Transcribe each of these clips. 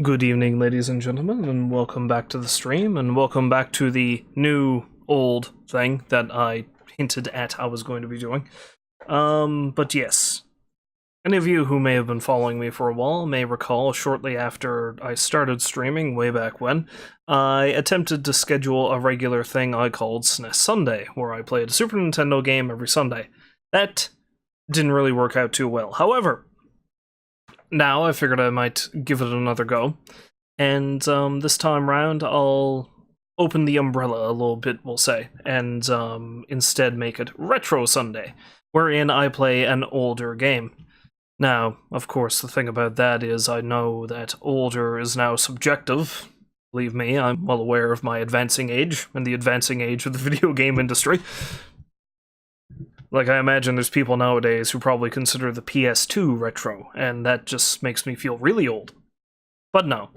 Good evening, ladies and gentlemen, and welcome back to the stream, and welcome back to the new old thing that I hinted at I was going to be doing. But yes, any of you who may have been following me for a while may recall shortly after I started streaming, way back when, I attempted to schedule a regular thing I called SNES Sunday, where I played a Super Nintendo game every Sunday. That didn't really work out too well. However, now I figured I might give it another go, and this time round I'll open the umbrella a little bit, we'll say, and instead make it Retro Sunday, wherein I play an older game. Now, of course, the thing about that is I know that older is now subjective. Believe me, I'm well aware of my advancing age, and the advancing age of the video game industry. Like, I imagine there's people nowadays who probably consider the PS2 retro, and that just makes me feel really old. But no.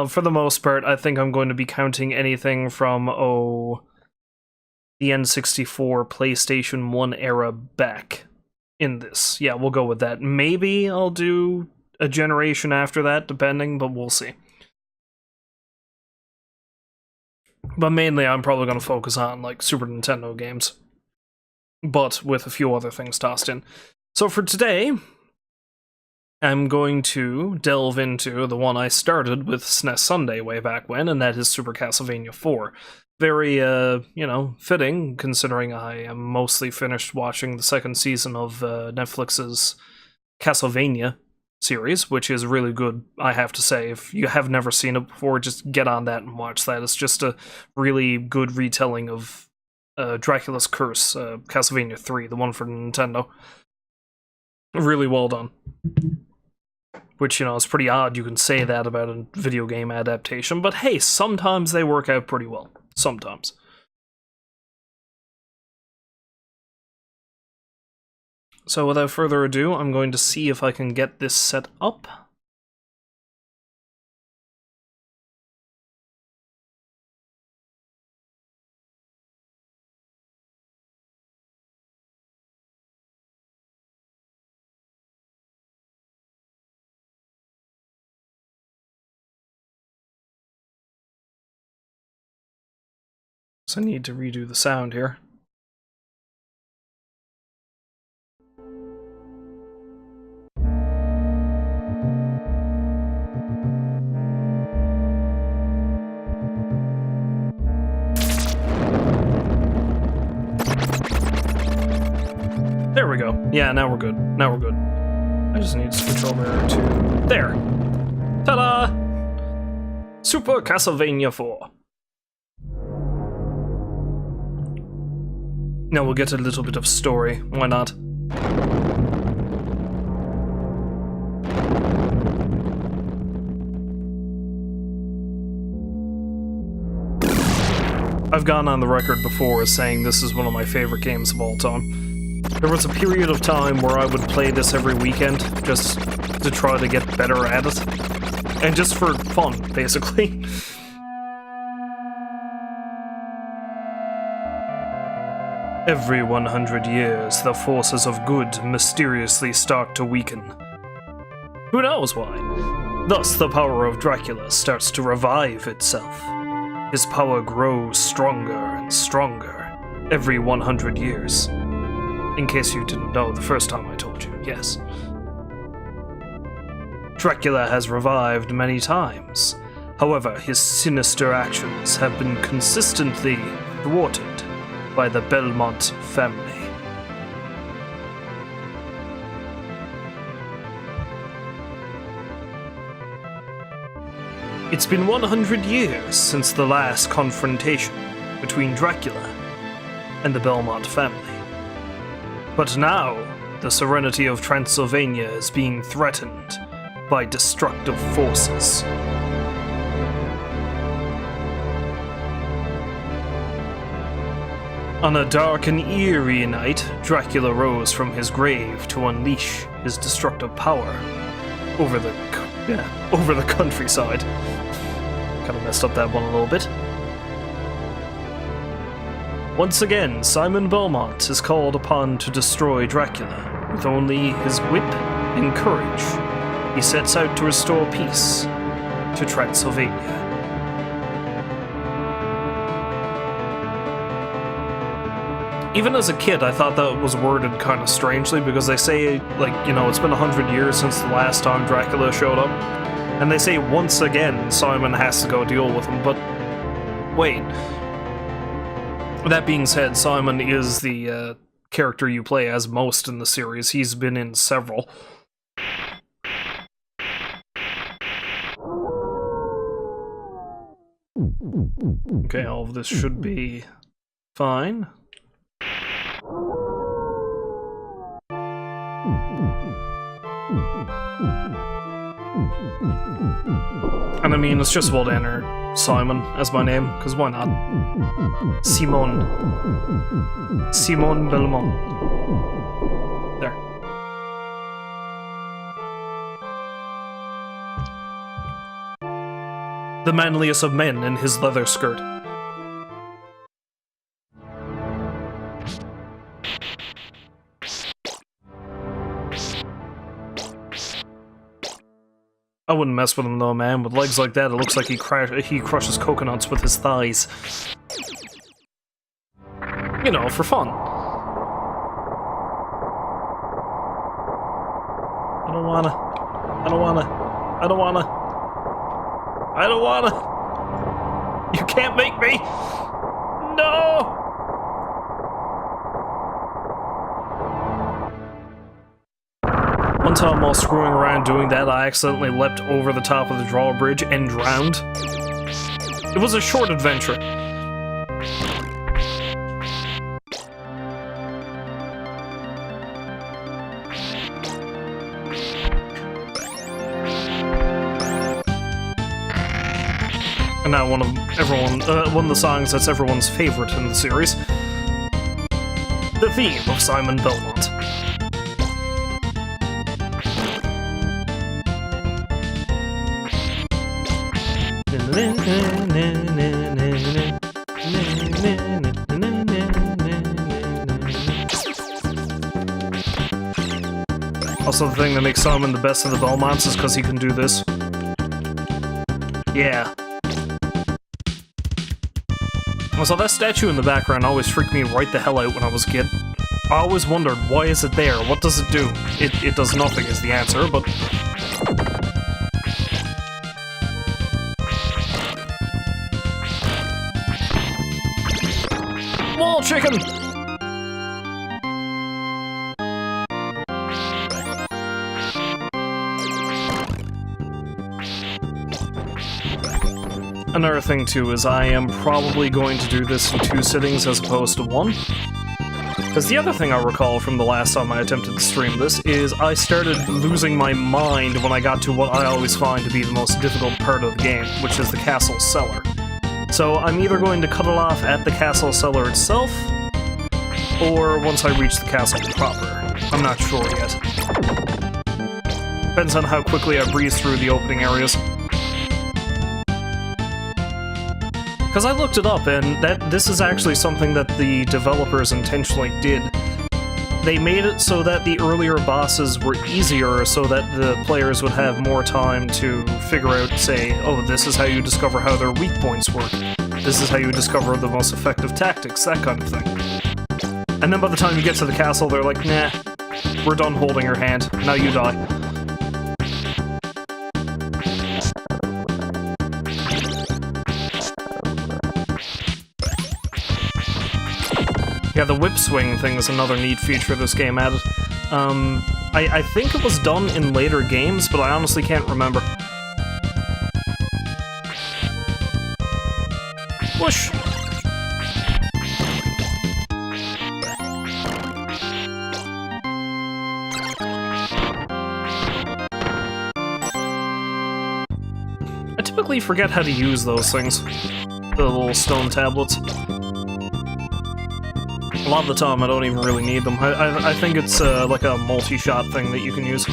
For the most part, I think I'm going to be counting anything from, the N64, PlayStation 1 era back in this. Yeah, we'll go with that. Maybe I'll do a generation after that, depending, but we'll see. But mainly, I'm probably going to focus on, like, Super Nintendo games, but with a few other things tossed in. So for today, I'm going to delve into the one I started with SNES Sunday way back when, and that is Super Castlevania 4. Very, fitting, considering I am mostly finished watching the second season of Netflix's Castlevania series, which is really good, I have to say. If you have never seen it before, just get on that and watch that. It's just a really good retelling of Dracula's Curse, Castlevania 3, the one for Nintendo. Really well done. Which, it's pretty odd you can say that about a video game adaptation, but hey, sometimes they work out pretty well. Sometimes. So without further ado, I'm going to see if I can get this set up. So I need to redo the sound here. There we go. Yeah, now we're good. I just need to switch over to... there! Ta-da! Super Castlevania 4. Now we'll get a little bit of story. Why not? I've gone on the record before as saying this is one of my favorite games of all time. There was a period of time where I would play this every weekend, just to try to get better at it. And just for fun, basically. Every 100 years, the forces of good mysteriously start to weaken. Who knows why? Thus, the power of Dracula starts to revive itself. His power grows stronger and stronger every 100 years. In case you didn't know the first time I told you, yes. Dracula has revived many times. However, his sinister actions have been consistently thwarted by the Belmont family. It's been 100 years since the last confrontation between Dracula and the Belmont family. But now, the serenity of Transylvania is being threatened by destructive forces. On a dark and eerie night, Dracula rose from his grave to unleash his destructive power over the countryside. Kind of messed up that one a little bit. Once again, Simon Belmont is called upon to destroy Dracula. With only his wit and courage, he sets out to restore peace to Transylvania. Even as a kid, I thought that was worded kind of strangely, because they say, like, you know, it's been 100 years since the last time Dracula showed up, and they say once again Simon has to go deal with him, but wait. That being said, Simon is the character you play as most in the series. He's been in several. Okay, all of this should be fine. And I mean, it's just about to enter Simon as my name, because why not? Simon Belmont. There. The manliest of men in his leather skirt. I wouldn't mess with him though, man. With legs like that, it looks like he crushes coconuts with his thighs. You know, for fun. I don't wanna. You can't make me! No! One time while screwing around doing that, I accidentally leapt over the top of the drawbridge and drowned. It was a short adventure. And now one of the songs that's everyone's favorite in the series. The theme of Simon Belmont. Also, the thing that makes Simon the best of the Belmonts is because he can do this. Yeah. Also, that statue in the background always freaked me right the hell out when I was a kid. I always wondered, why is it there? What does it do? It does nothing is the answer, but... Wall chicken! Another thing, too, is I am probably going to do this in 2 sittings as opposed to 1. Because the other thing I recall from the last time I attempted to stream this is I started losing my mind when I got to what I always find to be the most difficult part of the game, which is the castle cellar. So I'm either going to cut it off at the castle cellar itself, or once I reach the castle proper. I'm not sure yet. Depends on how quickly I breeze through the opening areas. Because I looked it up, and this is actually something that the developers intentionally did. They made it so that the earlier bosses were easier, so that the players would have more time to figure out, say, oh, this is how you discover how their weak points work. This is how you discover the most effective tactics, that kind of thing. And then by the time you get to the castle, they're like, nah, we're done holding your hand, now you die. Yeah, the whip swing thing is another neat feature this game added. I think it was done in later games, but I honestly can't remember. Whoosh! I typically forget how to use those things. The little stone tablets. A lot of the time, I don't even really need them. I think it's like a multi-shot thing that you can use.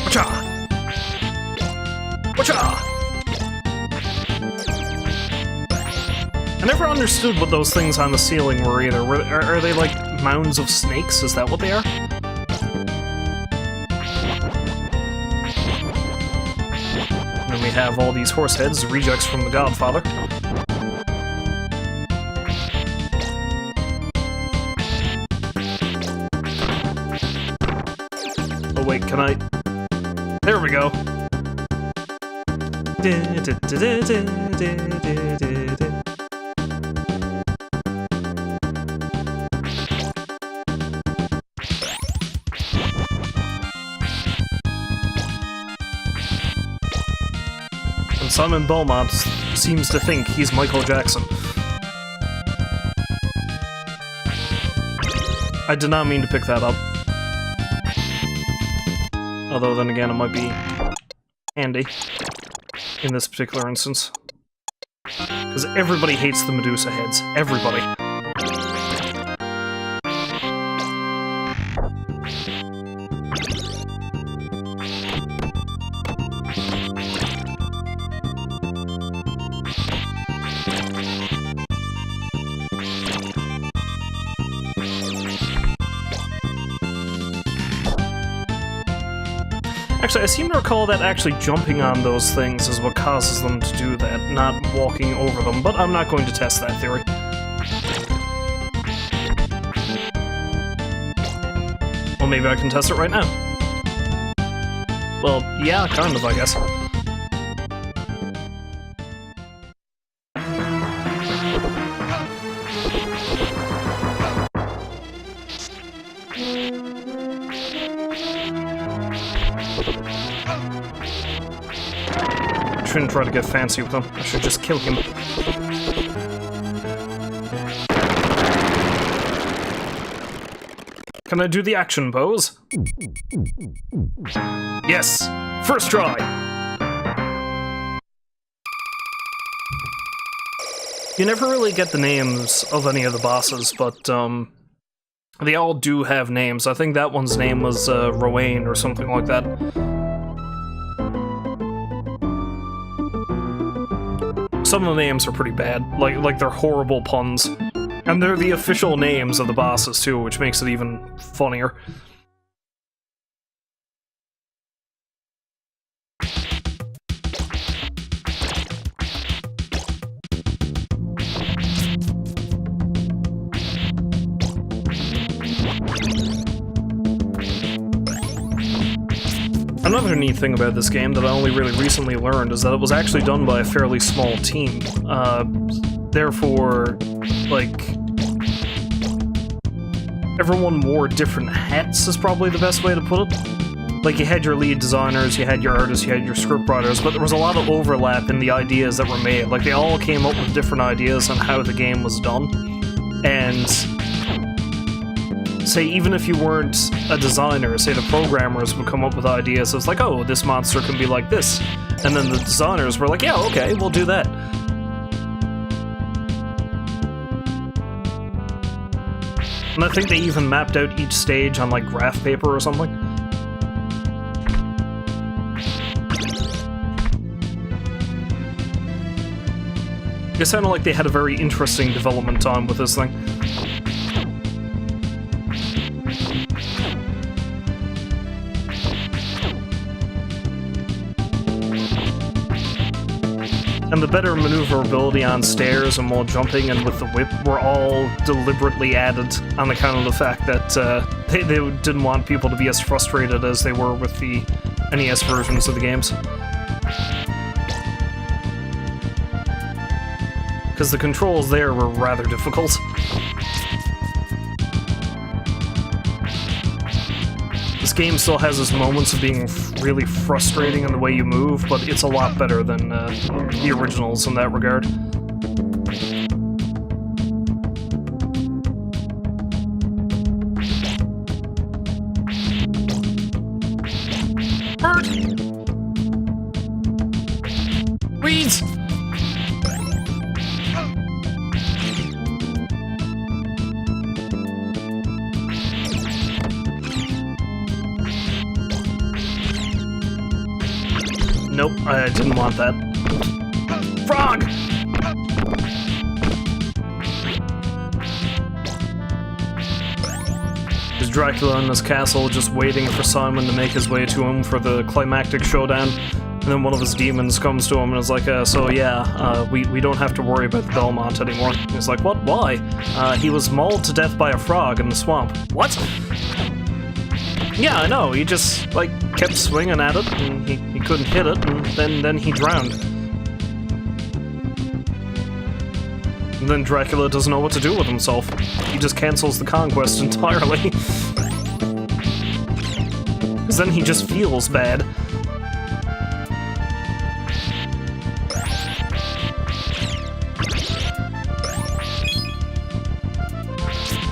Wacha! Wacha! I never understood what those things on the ceiling were either. Are they like mounds of snakes? Is that what they are? And then we have all these horse heads, rejects from The Godfather. Oh wait, can I... There we go. And Simon Belmont seems to think he's Michael Jackson. I did not mean to pick that up. Although, then again, it might be handy in this particular instance. Because everybody hates the Medusa heads. Everybody. Actually, I seem to recall that actually jumping on those things is what causes them to do that, not walking over them, but I'm not going to test that theory. Well, maybe I can test it right now. Well, yeah, kind of, I guess. I shouldn't try to get fancy with him. I should just kill him. Can I do the action pose? Yes! First try! You never really get the names of any of the bosses, but, they all do have names. I think that one's name was, Rowan or something like that. Some of the names are pretty bad, like they're horrible puns. And they're the official names of the bosses too, which makes it even funnier. Another neat thing about this game that I only really recently learned is that it was actually done by a fairly small team. Therefore, like, everyone wore different hats is probably the best way to put it. Like, you had your lead designers, you had your artists, you had your scriptwriters, but there was a lot of overlap in the ideas that were made. Like, they all came up with different ideas on how the game was done. And say, even if you weren't a designer, say the programmers would come up with ideas. It's like, oh, this monster can be like this. And then the designers were like, yeah, okay, we'll do that. And I think they even mapped out each stage on, like, graph paper or something. It sounded like they had a very interesting development time with this thing. And the better maneuverability on stairs and while jumping and with the whip were all deliberately added on account of the fact that they didn't want people to be as frustrated as they were with the NES versions of the games. Because the controls there were rather difficult. This game still has its moments of being really frustrating in the way you move, but it's a lot better than the originals in that regard. Bird! Weeds! Nope, I didn't want that. Frog! Dracula in his castle, just waiting for Simon to make his way to him for the climactic showdown. And then one of his demons comes to him and is like, so yeah, we don't have to worry about the Belmont anymore. And he's like, what? Why? He was mauled to death by a frog in the swamp. What? Yeah, I know, he just, like, kept swinging at it, and he couldn't hit it, and then he drowned. And then Dracula doesn't know what to do with himself. He just cancels the conquest entirely. Because then he just feels bad.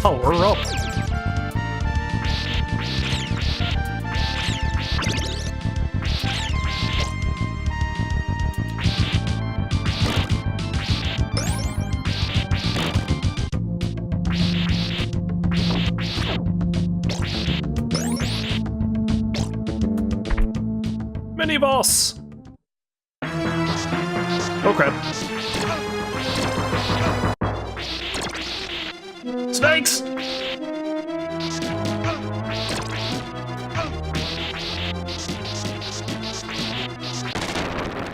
Oh, we're up. Mini-boss! Oh crap. Snakes!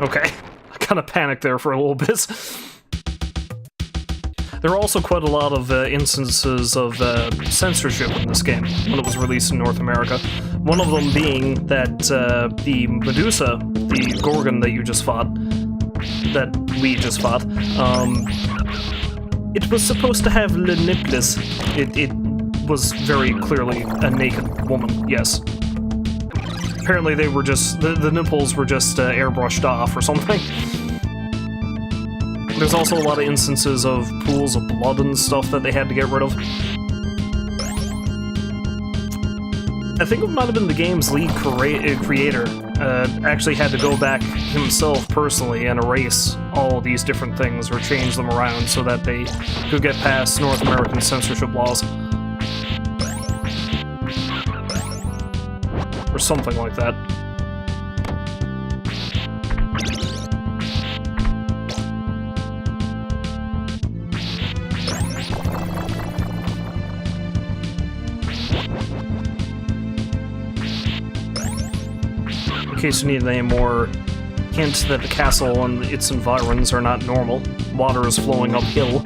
Okay, I kinda panicked there for a little bit. There are also quite a lot of instances of censorship in this game when it was released in North America. One of them being that the Medusa, the Gorgon that you just fought, that we just fought, it was supposed to have le nipples. It was very clearly a naked woman, yes. Apparently they were just, the nipples were just airbrushed off or something. There's also a lot of instances of pools of blood and stuff that they had to get rid of. I think it might have been the game's lead creator actually had to go back himself personally and erase all these different things or change them around so that they could get past North American censorship laws. Or something like that. In case you need any more hint that the castle and its environs are not normal. Water is flowing uphill.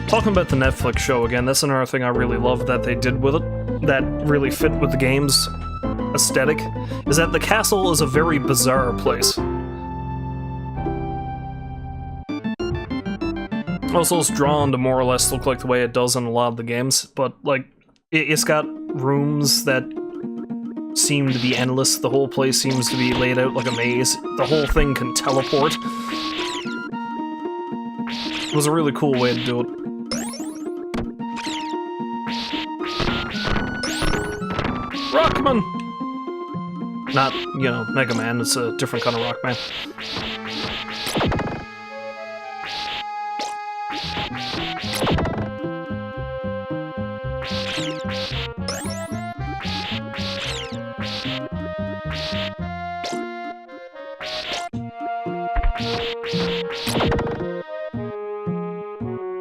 Talking about the Netflix show again, that's another thing I really love that they did with it, that really fit with the game's aesthetic, is that the castle is a very bizarre place. Also, it's drawn to more or less look like the way it does in a lot of the games, but, like, it's got rooms that seem to be endless. The whole place seems to be laid out like a maze. The whole thing can teleport. It was a really cool way to do it. Rockman! Not, you know, Mega Man, it's a different kind of Rockman.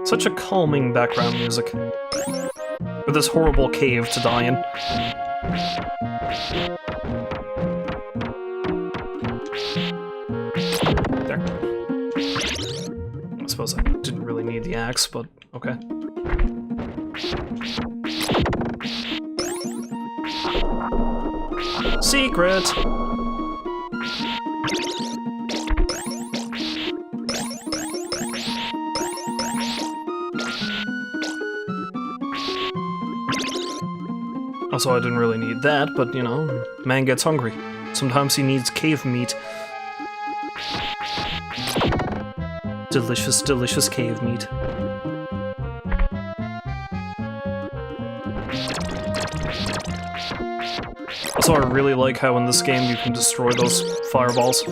Such a calming background music. With this horrible cave to die in. There. I suppose I didn't really need the axe, but okay. Secret! Also, I didn't really need that, but, you know, man gets hungry. Sometimes he needs cave meat. Delicious, delicious cave meat. Also, I really like how in this game you can destroy those fireballs.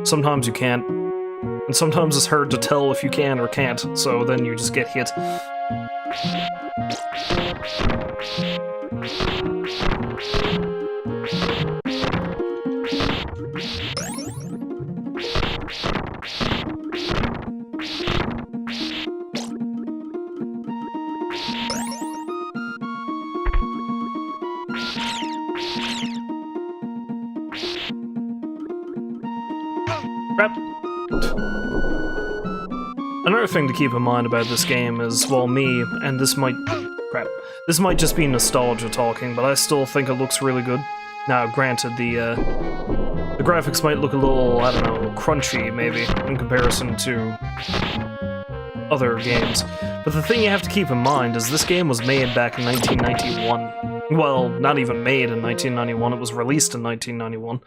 Sometimes you can't. And sometimes it's hard to tell if you can or can't, so then you just get hit. Crap. Another thing to keep in mind about this game is, well, me, and this might... Crap. This might just be nostalgia talking, but I still think it looks really good. Now, granted, the graphics might look a little, I don't know, crunchy, maybe, in comparison to other games. But the thing you have to keep in mind is this game was made back in 1991. Well, not even made in 1991, it was released in 1991.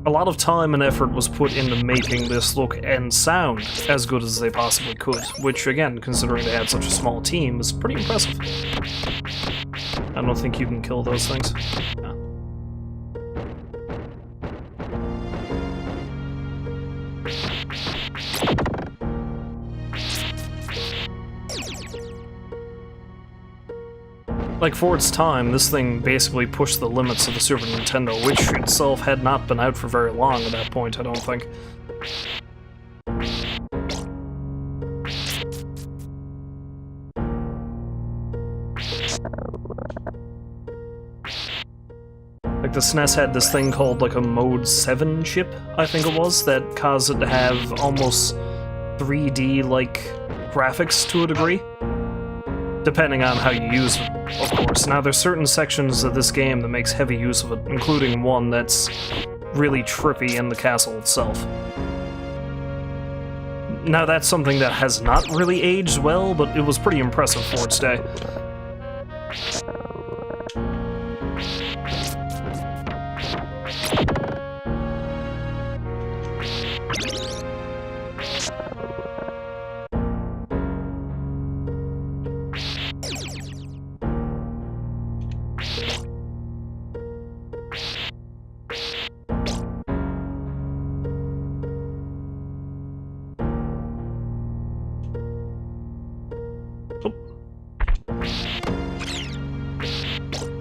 A lot of time and effort was put into making this look and sound as good as they possibly could, which, again, considering they had such a small team, is pretty impressive. I don't think you can kill those things. No. Like, for its time, this thing basically pushed the limits of the Super Nintendo, which itself had not been out for very long at that point, I don't think. Like, the SNES had this thing called, like, a Mode 7 chip, I think it was, that caused it to have almost 3D-like graphics to a degree. Depending on how you use it, of course. Now, there's certain sections of this game that makes heavy use of it, including one that's really trippy in the castle itself. Now, that's something that has not really aged well, but it was pretty impressive for its day.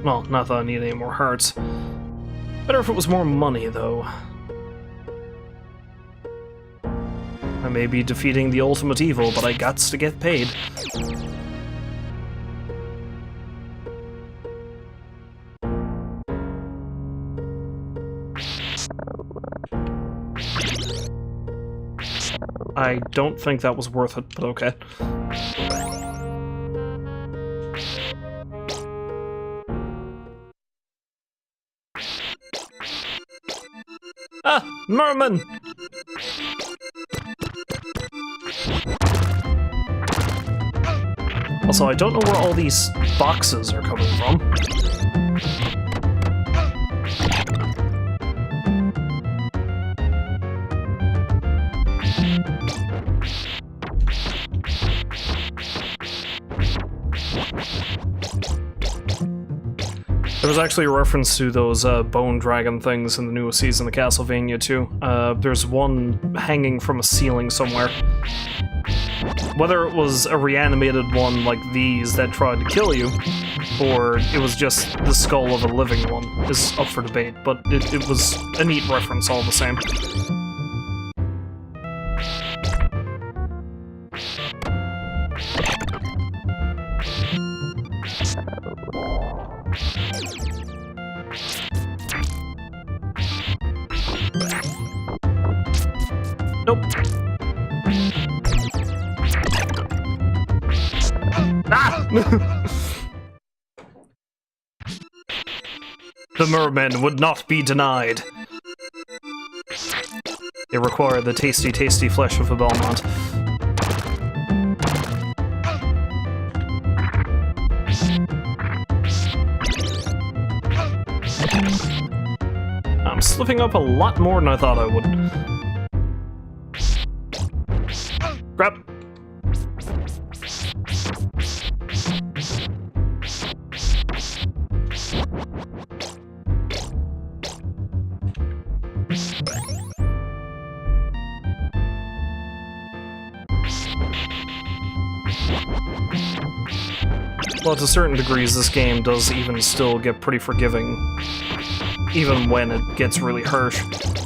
Well, not that I need any more hearts. Better if it was more money, though. I may be defeating the ultimate evil, but I gots to get paid. I don't think that was worth it, but okay. Ah! Merman! Also, I don't know where all these boxes are coming from. There was actually a reference to those bone dragon things in the newest season of Castlevania too. There's one hanging from a ceiling somewhere. Whether it was a reanimated one like these that tried to kill you, or it was just the skull of a living one, is up for debate, but it was a neat reference all the same. Nope. Ah! The mermen would not be denied. They require the tasty, tasty flesh of a Belmont. I'm slipping up a lot more than I thought I would. Grab. Well, to certain degrees, this game does even still get pretty forgiving, even when it gets really harsh.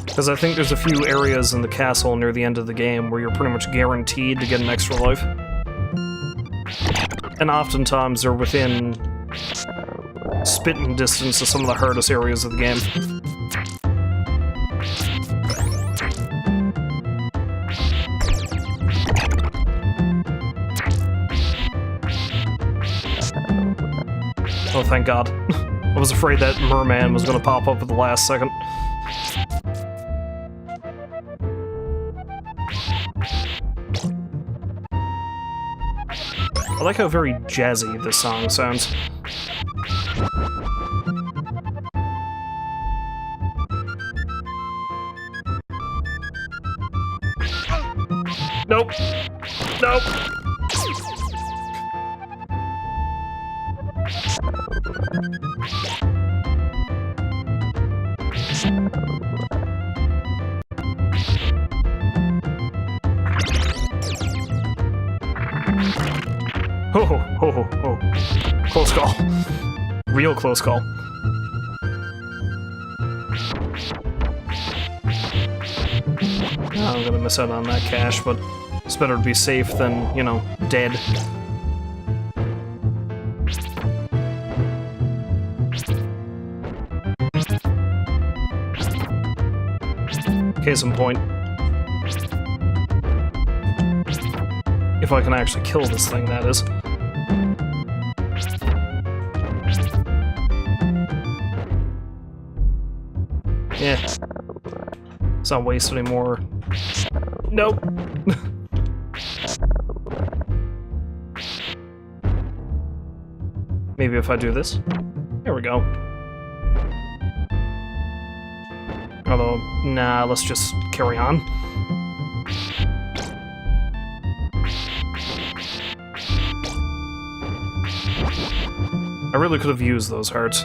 Because I think there's a few areas in the castle near the end of the game where you're pretty much guaranteed to get an extra life. And oftentimes they're within spitting distance of some of the hardest areas of the game. Oh, thank God. I was afraid that merman was gonna pop up at the last second. I like how very jazzy this song sounds. Nope. Nope. Oh. Close call. Real close call. I'm gonna miss out on that cash, but it's better to be safe than, you know, dead. Case in point. If I can actually kill this thing, that is. Yeah. Let's not waste any more. Nope. Maybe if I do this. There we go. Although, nah, let's just carry on. I really could have used those hearts.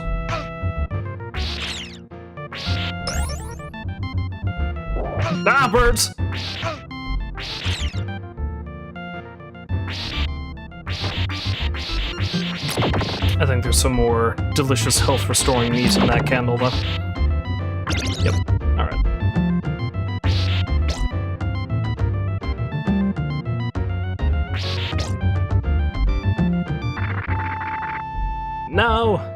Ah, birds! I think there's some more delicious health-restoring meat in that candle, though. Yep. Alright. No!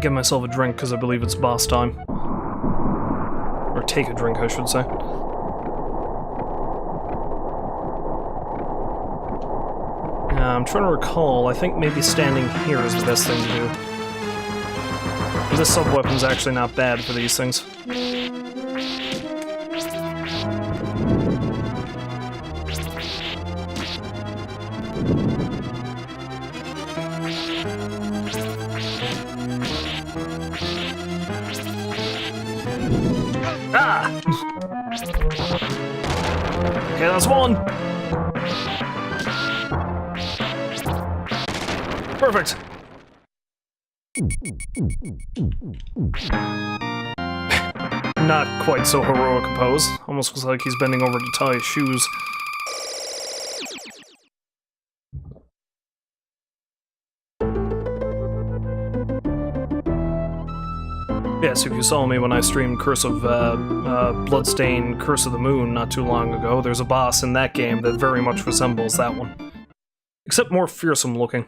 Get myself a drink, because I believe it's boss time. Or take a drink, I should say. I'm trying to recall, I think maybe standing here is the best thing to do. This sub-weapon's actually not bad for these things. Ah! Okay, that's one! Perfect! Not quite so heroic a pose. Almost looks like he's bending over to tie his shoes. Yes, if you saw me when I streamed Bloodstained Curse of the Moon not too long ago, there's a boss in that game that very much resembles that one. Except more fearsome looking.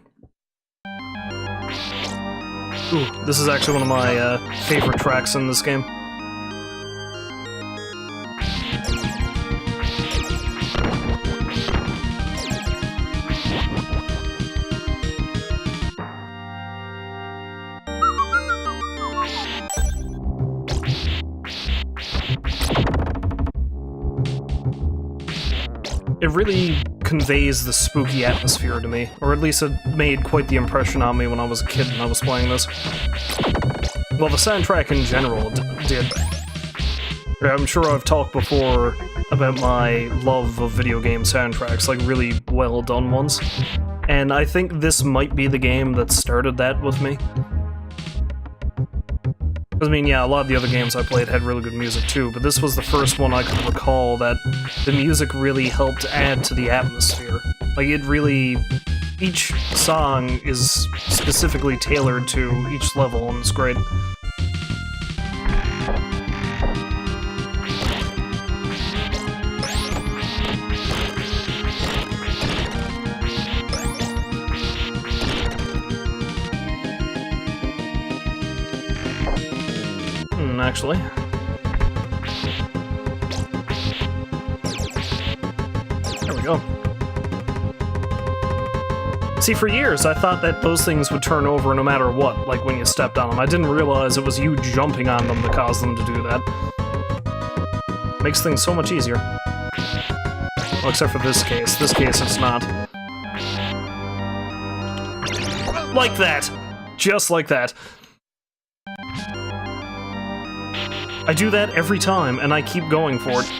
Ooh, this is actually one of my favorite tracks in this game. It really conveys the spooky atmosphere to me, or at least it made quite the impression on me when I was a kid and I was playing this. Well, the soundtrack in general did. I'm sure I've talked before about my love of video game soundtracks, like really well done ones, and I think this might be the game that started that with me. I mean, yeah, a lot of the other games I played had really good music too, but this was the first one I could recall that the music really helped add to the atmosphere. Like, it really... each song is specifically tailored to each level, and it's great. Actually. There we go. See, for years, I thought that those things would turn over no matter what, like when you stepped on them. I didn't realize it was you jumping on them that caused them to do that. Makes things so much easier. Well, except for this case. This case, it's not. Like that! Just like that. I do that every time, and I keep going for it.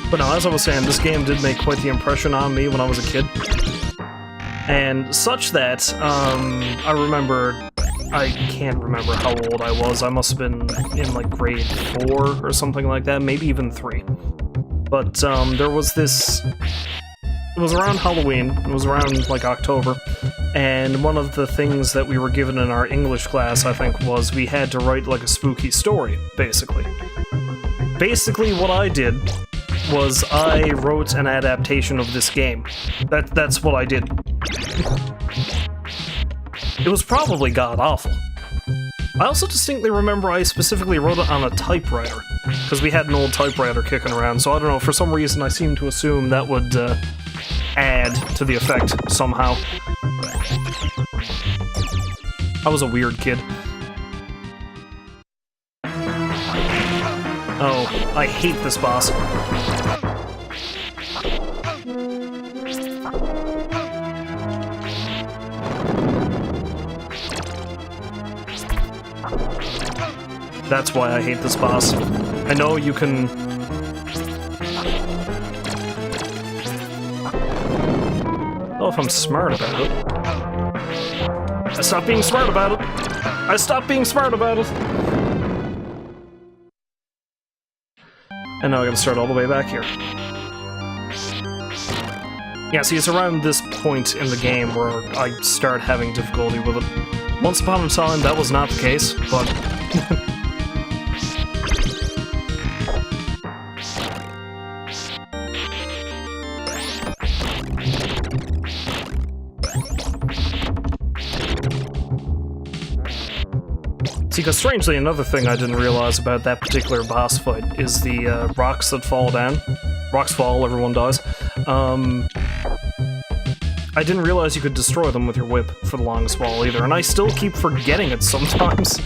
But no, as I was saying, this game did make quite the impression on me when I was a kid. And such that, I remember... I can't remember how old I was. I must have been in, like, grade 4 or something like that, maybe even 3. But, there was this... It was around Halloween. It was around, like, October. And one of the things that we were given in our English class, I think, was we had to write, like, a spooky story, basically. Basically, what I did was I wrote an adaptation of this game. That's what I did. It was probably god-awful. I also distinctly remember I specifically wrote it on a typewriter, because we had an old typewriter kicking around, so I don't know, for some reason I seem to assume that would add to the effect somehow. I was a weird kid. Oh, I hate this boss. That's why I hate this boss. I know you can... Oh, if I'm smart about it. I stopped being smart about it! I stopped being smart about it! And now I gotta start all the way back here. Yeah, see, it's around this point in the game where I start having difficulty with it. Once upon a time, that was not the case, but... See, because strangely, another thing I didn't realize about that particular boss fight is the rocks that fall down. Rocks fall, everyone dies. I didn't realize you could destroy them with your whip for the longest while either, and I still keep forgetting it sometimes.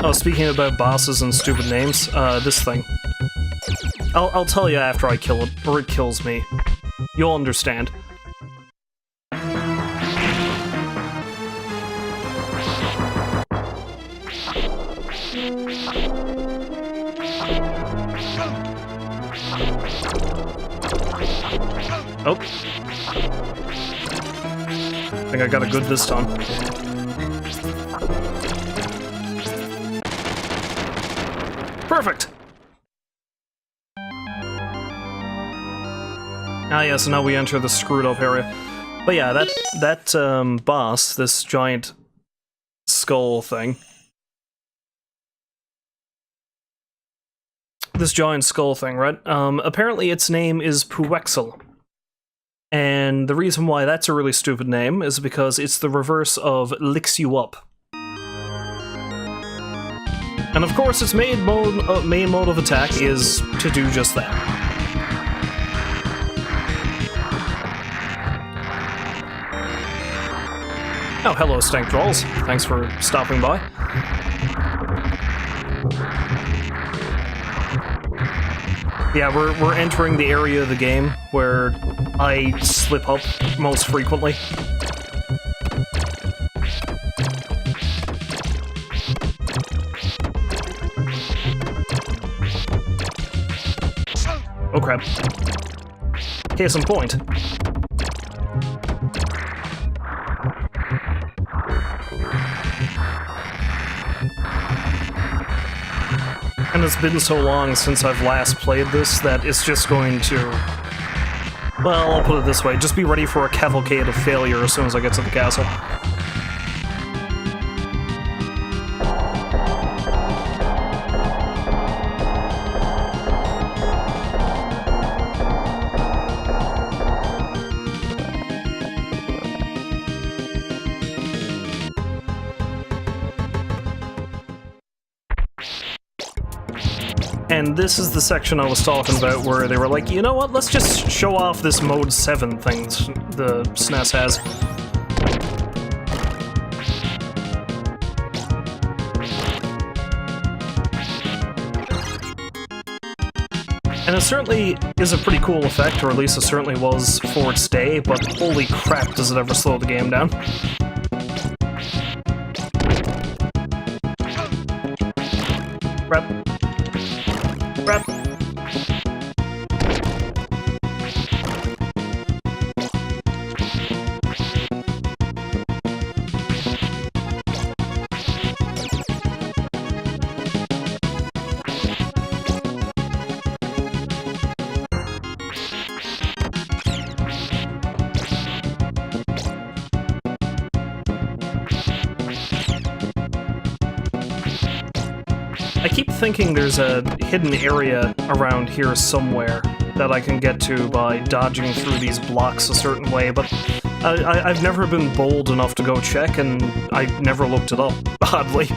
Oh, speaking about bosses and stupid names, this thing. I'll tell you after I kill it, or it kills me. You'll understand. Oh. I think I got it good this time. Perfect! Ah yes, now we enter the screwed up area. But yeah, that boss, this giant skull thing. This giant skull thing, right? Apparently its name is Puwexel. And the reason why that's a really stupid name is because it's the reverse of licks you up. And of course its main mode of attack is to do just that. Oh, hello, Stank Trolls. Thanks for stopping by. Yeah, we're entering the area of the game where I slip up most frequently. Oh crap. Case in point. And it's been so long since I've last played this that it's just going to... Well, I'll put it this way, just be ready for a cavalcade of failure as soon as I get to the castle. And this is the section I was talking about where they were like, you know what, let's just show off this Mode 7 thing the SNES has. And it certainly is a pretty cool effect, or at least it certainly was for its day, but holy crap, does it ever slow the game down. Rep. Rep. I keep thinking there's a hidden area around here somewhere that I can get to by dodging through these blocks a certain way, but I've never been bold enough to go check, and I never looked it up, oddly.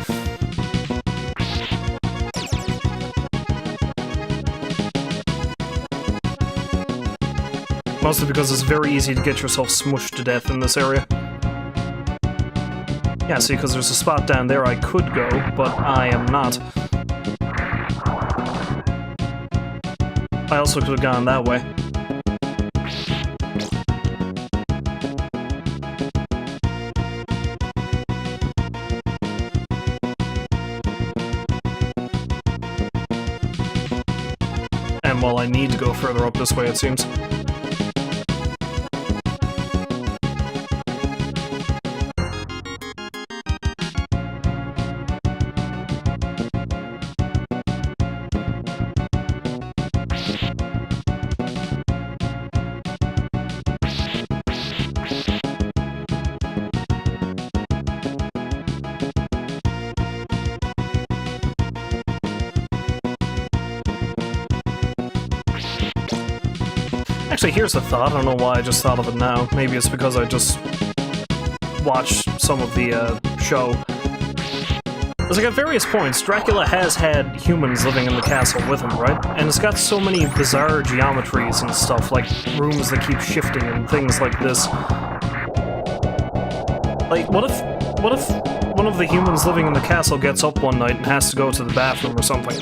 Mostly because it's very easy to get yourself smushed to death in this area. Yeah, see, because there's a spot down there I could go, but I am not. I also could have gone that way. And well, I need to go further up this way, it seems. Actually, here's a thought. I don't know why I just thought of it now. Maybe it's because I just watched some of the show. It's like at various points, Dracula has had humans living in the castle with him, right? And it's got so many bizarre geometries and stuff, like rooms that keep shifting and things like this. Like, what if one of the humans living in the castle gets up one night and has to go to the bathroom or something?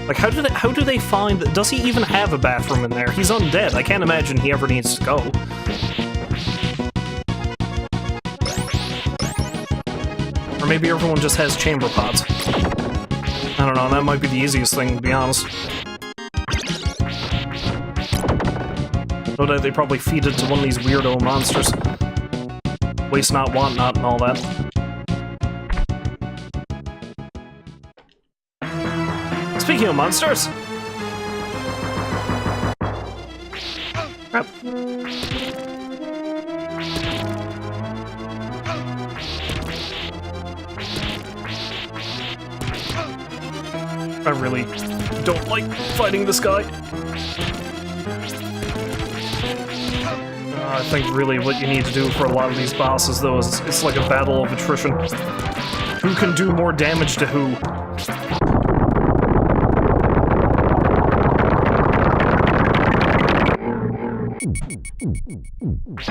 Like, how do they find... Does he even have a bathroom in there? He's undead. I can't imagine he ever needs to go. Or maybe everyone just has chamber pots. I don't know, that might be the easiest thing, to be honest. No doubt they probably feed it to one of these weirdo monsters. Waste not, want not, and all that. Speaking of monsters! Crap. I really don't like fighting this guy. I think really what you need to do for a lot of these bosses, though, is it's like a battle of attrition. Who can do more damage to who?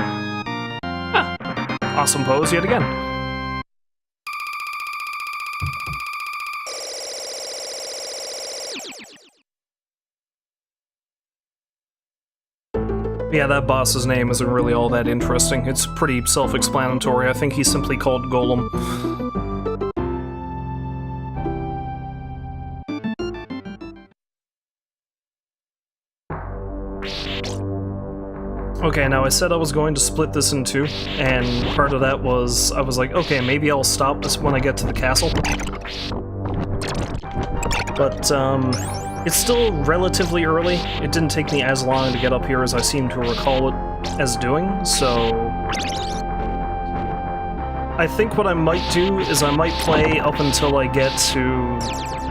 Ah, awesome pose yet again. Yeah, that boss's name isn't really all that interesting. It's pretty self-explanatory. I think he's simply called Golem. Okay, now I said I was going to split this in two, and part of that was, I was like, okay, maybe I'll stop this when I get to the castle. But, it's still relatively early. It didn't take me as long to get up here as I seem to recall it as doing, so... I think what I might do is I might play up until I get to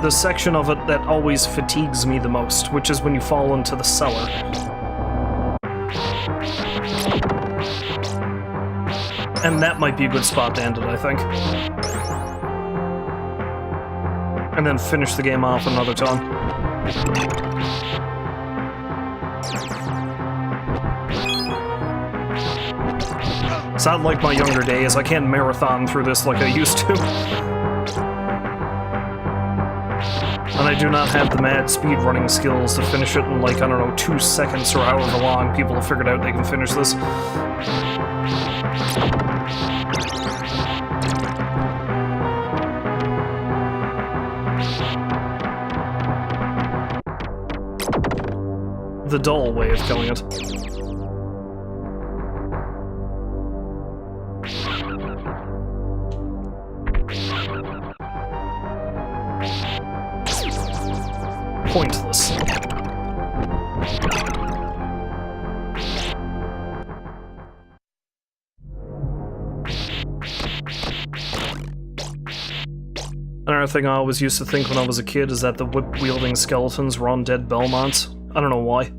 the section of it that always fatigues me the most, which is when you fall into the cellar. And that might be a good spot to end it, I think. And then finish the game off another time. It's not like my younger days. I can't marathon through this like I used to. And I do not have the mad speedrunning skills to finish it in, like, I don't know, 2 seconds or however long people have figured out they can finish this. The dull way of killing it. Pointless. Another thing I always used to think when I was a kid is that the whip-wielding skeletons were undead Belmonts. I don't know why.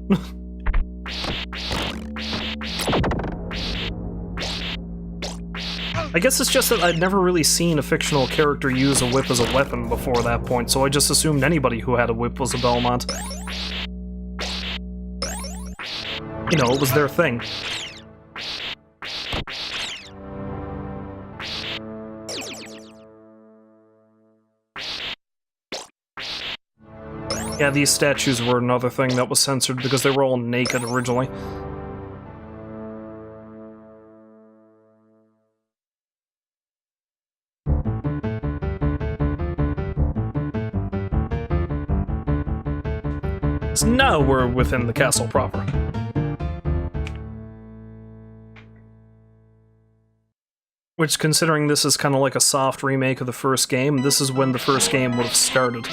I guess it's just that I'd never really seen a fictional character use a whip as a weapon before that point, so I just assumed anybody who had a whip was a Belmont. You know, it was their thing. Yeah, these statues were another thing that was censored because they were all naked originally. So now we're within the castle proper. Which, considering this is kind of like a soft remake of the first game, this is when the first game would have started.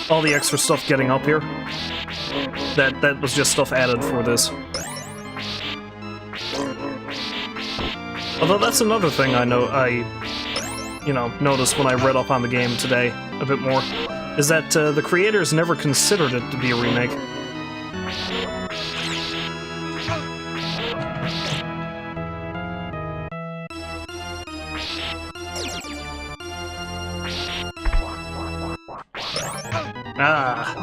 All the extra stuff getting up here, that was just stuff added for this. Although that's another thing I noticed when I read up on the game today a bit more, is that the creators never considered it to be a remake. Ah.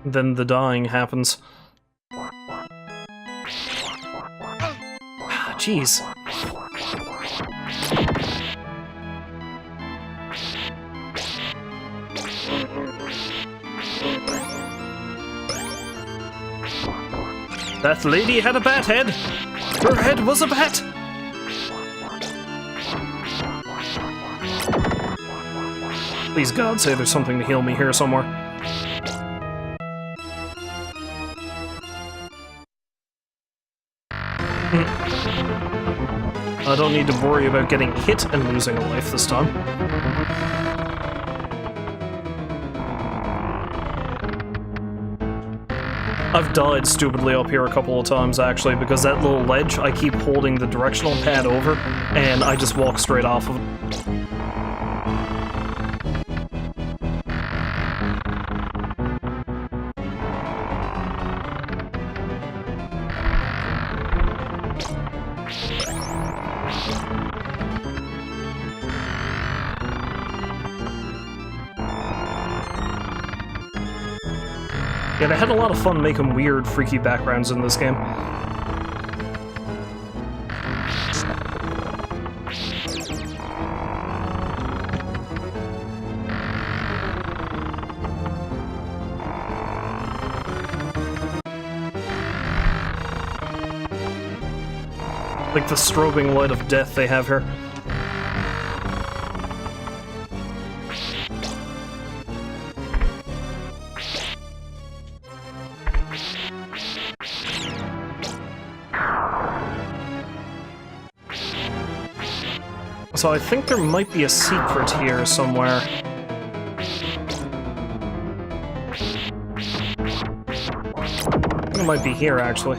Then the dying happens. Ah, jeez. That lady had a bat head! Her head was a bat! Please, God, say there's something to heal me here somewhere. I don't need to worry about getting hit and losing a life this time. I've died stupidly up here a couple of times, actually, because that little ledge, I keep holding the directional pad over, and I just walk straight off of it. Yeah, they had a lot of fun making weird, freaky backgrounds in this game. Like the strobing light of death they have here. So I think there might be a secret here somewhere. It might be here, actually.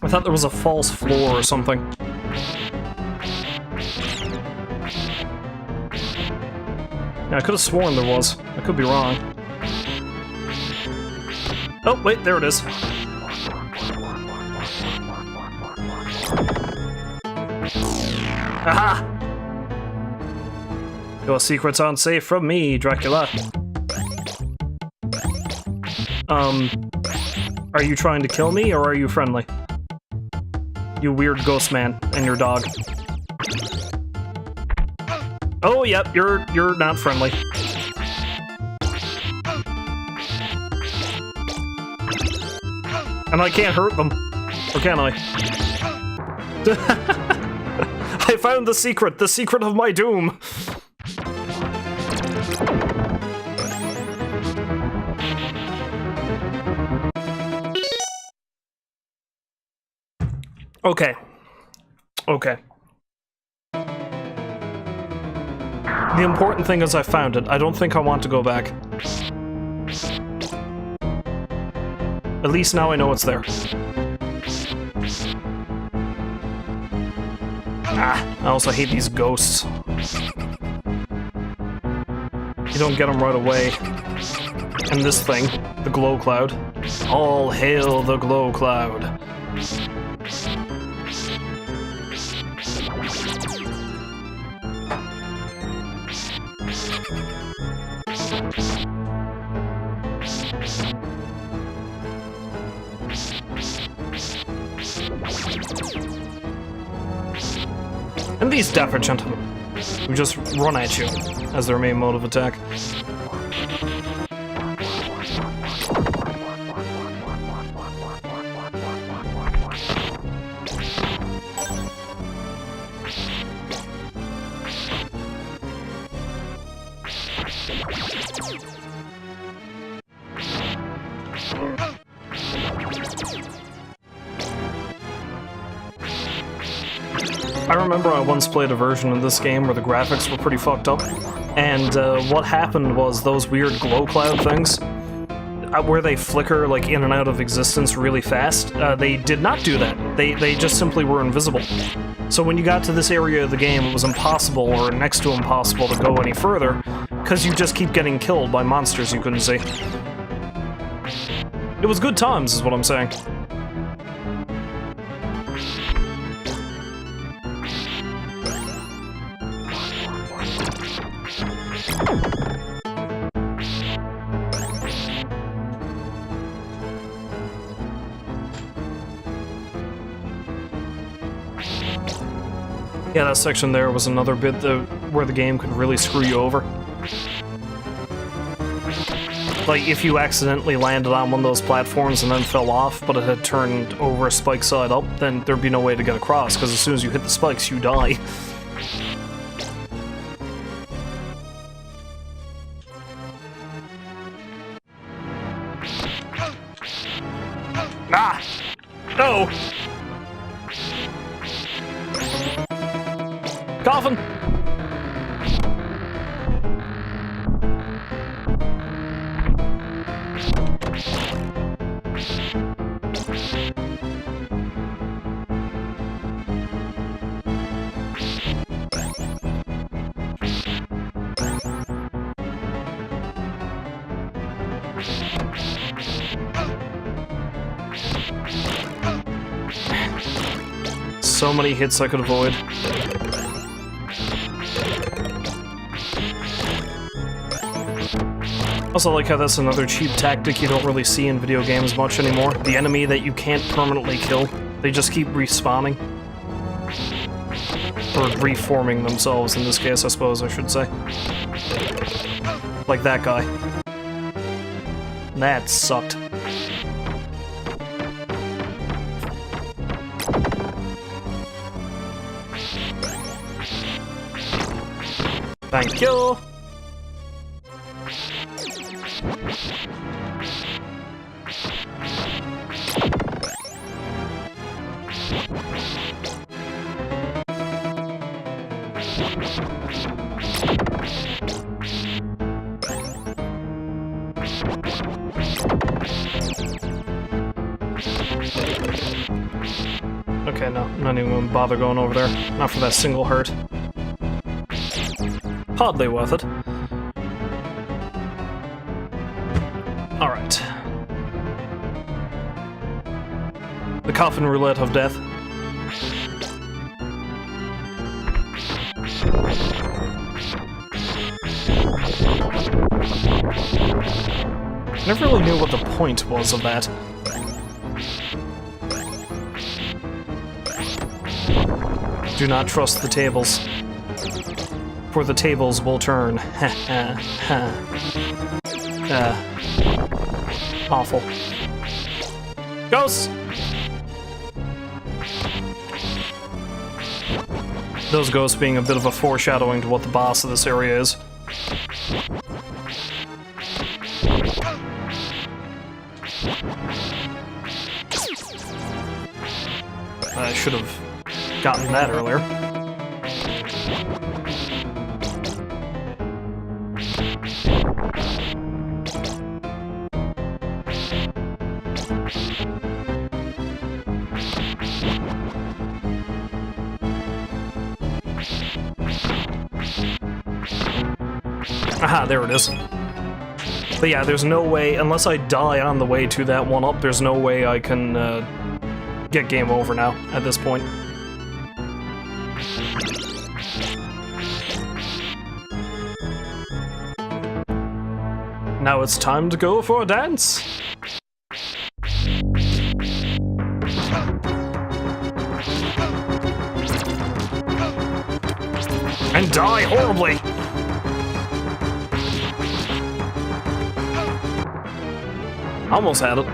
I thought there was a false floor or something. Yeah, I could have sworn there was. I could be wrong. Oh, wait, there it is. Aha! Your secrets aren't safe from me, Dracula. Are you trying to kill me, or are you friendly? You weird ghost man and your dog. Oh, yep, you're not friendly. And I can't hurt them. Or can I? I found the secret of my doom. Okay. Okay. The important thing is I found it. I don't think I want to go back. At least now I know it's there. Ah, I also hate these ghosts. You don't get them right away. And this thing, the glow cloud. All hail the glow cloud. And these dapper gentlemen, who just run at you as their main mode of attack. I remember I once played a version of this game where the graphics were pretty fucked up, and what happened was those weird glow cloud things, where they flicker like in and out of existence really fast, they did not do that. They just simply were invisible. So when you got to this area of the game, it was impossible, or next to impossible, to go any further, because you just keep getting killed by monsters you couldn't see. It was good times, is what I'm saying. Yeah, that section there was another bit where the game could really screw you over. Like, if you accidentally landed on one of those platforms and then fell off, but it had turned over spike side up, then there'd be no way to get across, because as soon as you hit the spikes, you die. Ah! No! Coffin! So many hits I could avoid. Also, like how that's another cheap tactic you don't really see in video games much anymore. The enemy that you can't permanently kill, they just keep respawning. Or reforming themselves, in this case, I suppose I should say. Like that guy. That sucked. Thank you! Okay, no, not even gonna bother going over there. Not for that single hurt. Hardly worth it. Alright. The coffin roulette of death. I never really knew what the point was of that. Do not trust the tables, for the tables will turn. Ha ha ha. Awful. Ghosts! Those ghosts being a bit of a foreshadowing to what the boss of this area is. I should have gotten that earlier. Aha, there it is. But yeah, there's no way, unless I die on the way to that 1-up, there's no way I can get game over now at this point. Now it's time to go for a dance! And die horribly! Almost had it.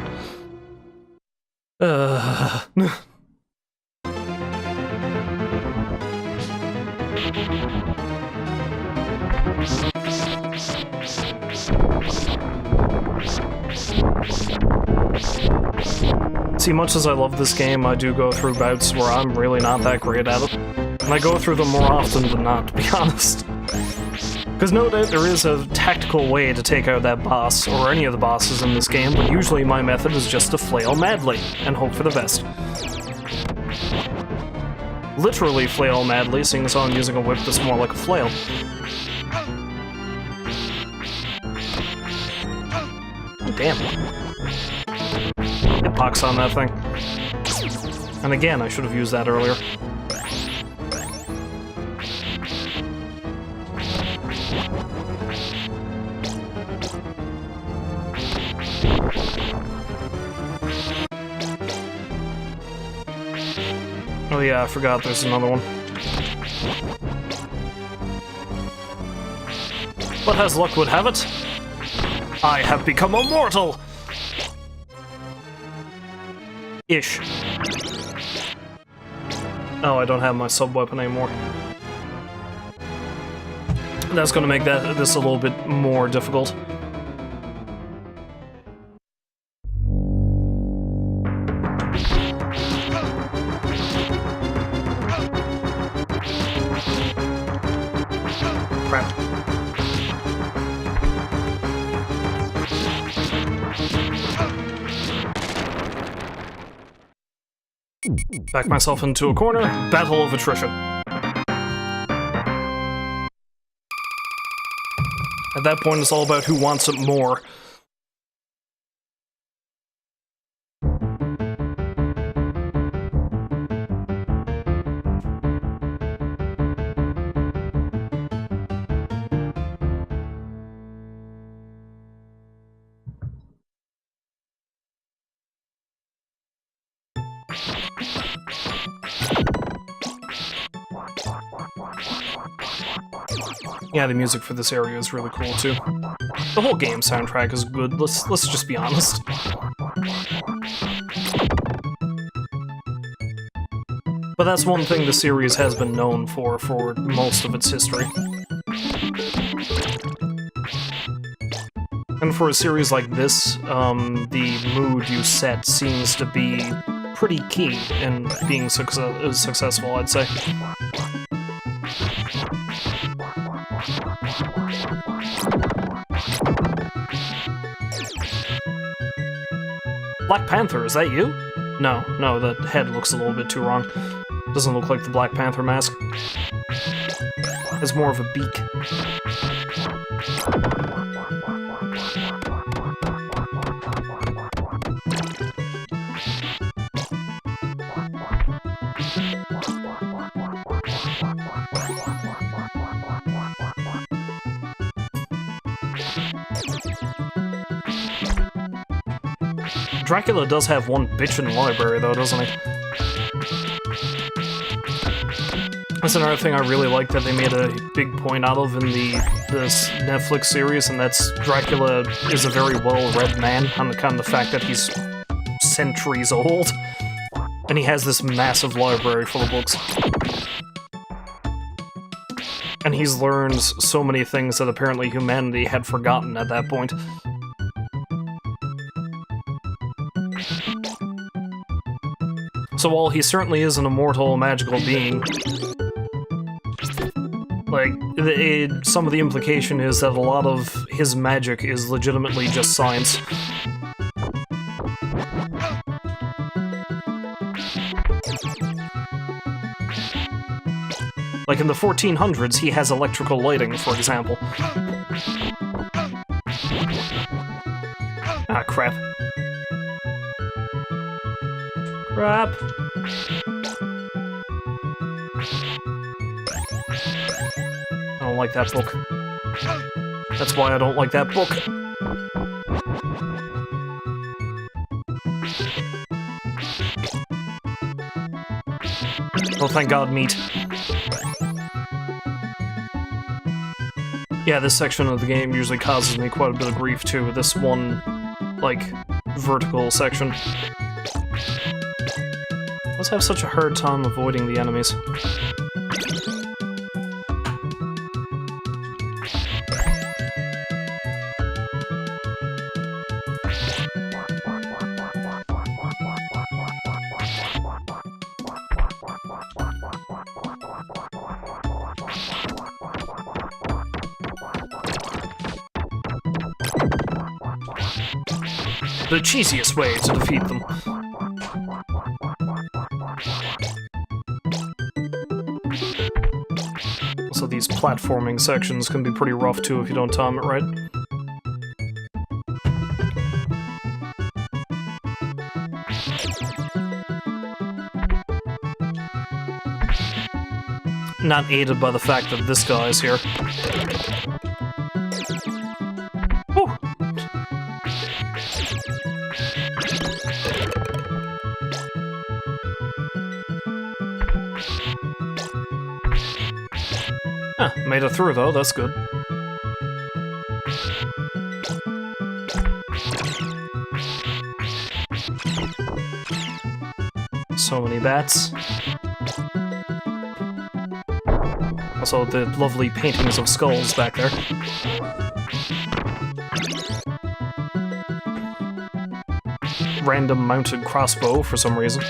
See, much as I love this game, I do go through bouts where I'm really not that great at it. And I go through them more often than not, to be honest. Because no doubt there is a tactical way to take out that boss, or any of the bosses in this game, but usually my method is just to flail madly, and hope for the best. Literally flail madly, seeing as how I'm using a whip that's more like a flail. Oh, damn. Hitbox on that thing. And again, I should have used that earlier. Oh yeah, I forgot there's another one. But as luck would have it, I have become immortal! Ish. Oh, I don't have my sub-weapon anymore. That's gonna make this a little bit more difficult. Crap. Back myself into a corner. Battle of attrition. At that point, it's all about who wants it more. Yeah, the music for this area is really cool too. The whole game soundtrack is good, let's just be honest. But that's one thing the series has been known for most of its history. And for a series like this, the mood you set seems to be pretty key in being successful, I'd say. Black Panther, is that you? No, the head looks a little bit too wrong. Doesn't look like the Black Panther mask. It's more of a beak. Dracula does have one bitchin' library, though, doesn't he? That's another thing I really like that they made a big point out of in this Netflix series, and that's Dracula is a very well-read man, on the kind of the fact that he's centuries old, and he has this massive library full of books. And he's learned so many things that apparently humanity had forgotten at that point. So while he certainly is an immortal, magical being, like, some of the implication is that a lot of his magic is legitimately just science. Like in the 1400s, he has electrical lighting, for example. Ah, crap. Crap. I don't like that book. That's why I don't like that book. Oh, thank God, meat. Yeah, this section of the game usually causes me quite a bit of grief, too. This one, like, vertical section. Let's have such a hard time avoiding the enemies. The cheesiest way to defeat them. So these platforming sections can be pretty rough too if you don't time it right. Not aided by the fact that this guy is here. Whew. Made it through though, that's good. So many bats. Also, the lovely paintings of skulls back there. Random mounted crossbow for some reason.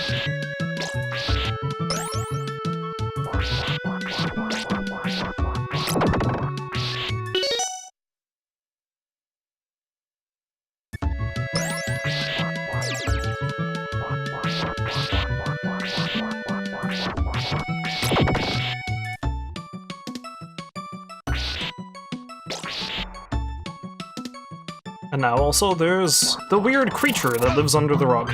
And now also there's the weird creature that lives under the rug.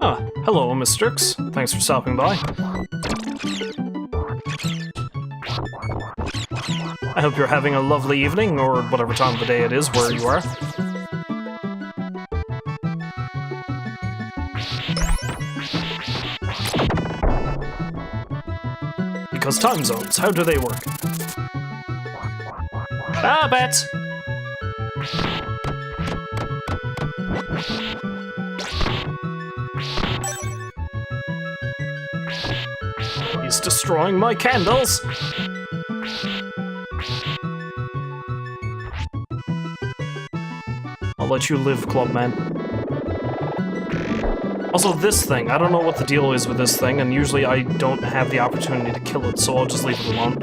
Ah, hello, Miss Strix. Thanks for stopping by. I hope you're having a lovely evening, or whatever time of the day it is where you are. Because time zones, how do they work? Ah, bats! He's destroying my candles! I'll let you live, Clubman. Also, this thing, I don't know what the deal is with this thing, and usually I don't have the opportunity to kill it, so I'll just leave it alone.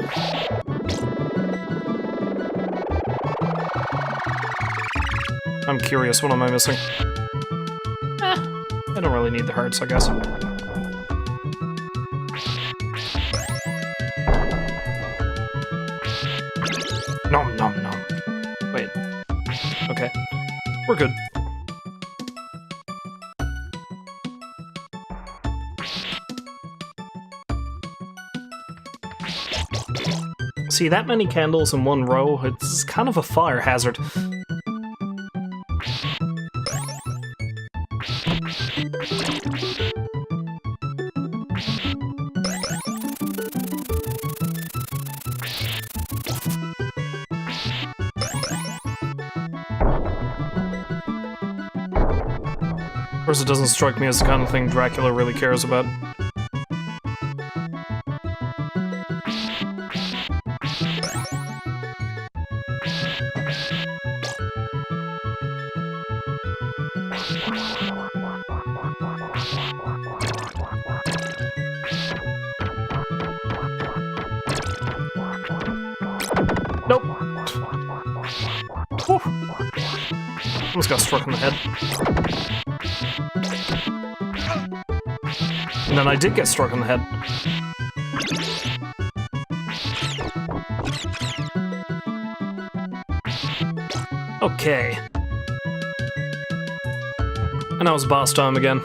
I'm curious, what am I missing? I don't really need the hearts, I guess. Nom nom nom. Wait, Okay. We're good. See, that many candles in one row, it's kind of a fire hazard. Of course, it doesn't strike me as the kind of thing Dracula really cares about. Nope. Whew. Almost got struck in the head. And then I did get struck in the head. Okay. And now it's boss time again.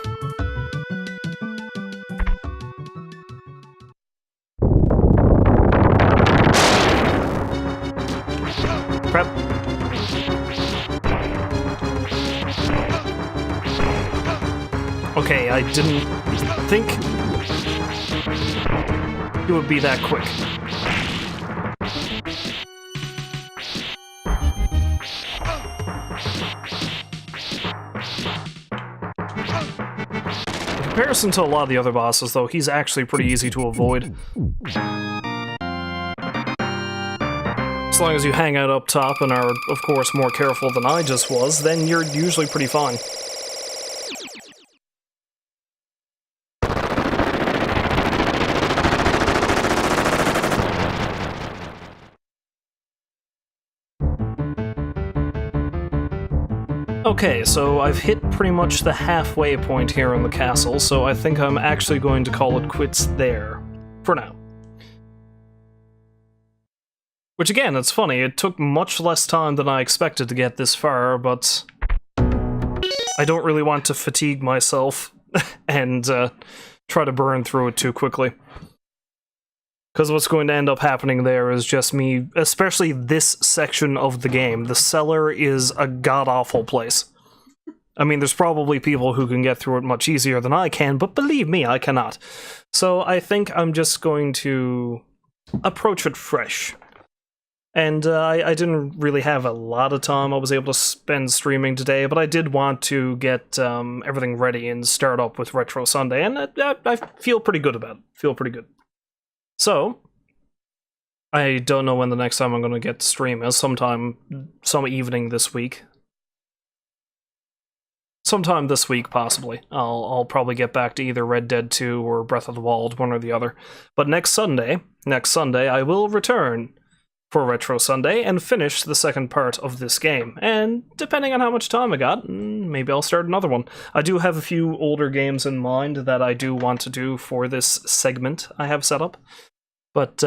Crap. Okay, I didn't think it would be that quick. In comparison to a lot of the other bosses, though, he's actually pretty easy to avoid. As long as you hang out up top and are, of course, more careful than I just was, then you're usually pretty fine. Okay, so I've hit pretty much the halfway point here in the castle, so I think I'm actually going to call it quits there. For now. Which again, it's funny, it took much less time than I expected to get this far, but I don't really want to fatigue myself and try to burn through it too quickly. Because what's going to end up happening there is just me, especially this section of the game. The cellar is a god-awful place. I mean, there's probably people who can get through it much easier than I can, but believe me, I cannot. So I think I'm just going to approach it fresh. And I didn't really have a lot of time I was able to spend streaming today, but I did want to get everything ready and start up with Retro Sunday, and I feel pretty good about it. Feel pretty good. So, I don't know when the next time I'm going to get to stream is. Some evening this week. Sometime this week, possibly. I'll probably get back to either Red Dead 2 or Breath of the Wild, one or the other. But next Sunday, I will return for Retro Sunday and finish the second part of this game. And depending on how much time I got, maybe I'll start another one. I do have a few older games in mind that I do want to do for this segment I have set up. But,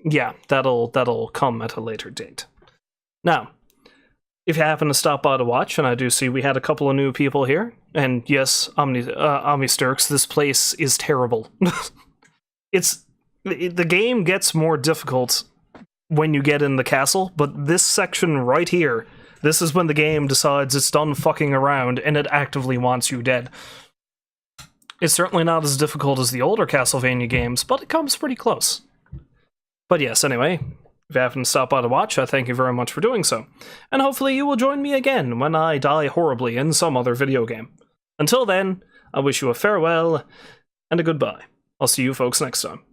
yeah, that'll come at a later date. Now, if you happen to stop by to watch, and I do see we had a couple of new people here, and yes, Omnisturks, this place is terrible. The game gets more difficult when you get in the castle, but this section right here, this is when the game decides it's done fucking around and it actively wants you dead. It's certainly not as difficult as the older Castlevania games, but it comes pretty close. But yes, anyway, if you happen to stop by to watch, I thank you very much for doing so. And hopefully you will join me again when I die horribly in some other video game. Until then, I wish you a farewell and a goodbye. I'll see you folks next time.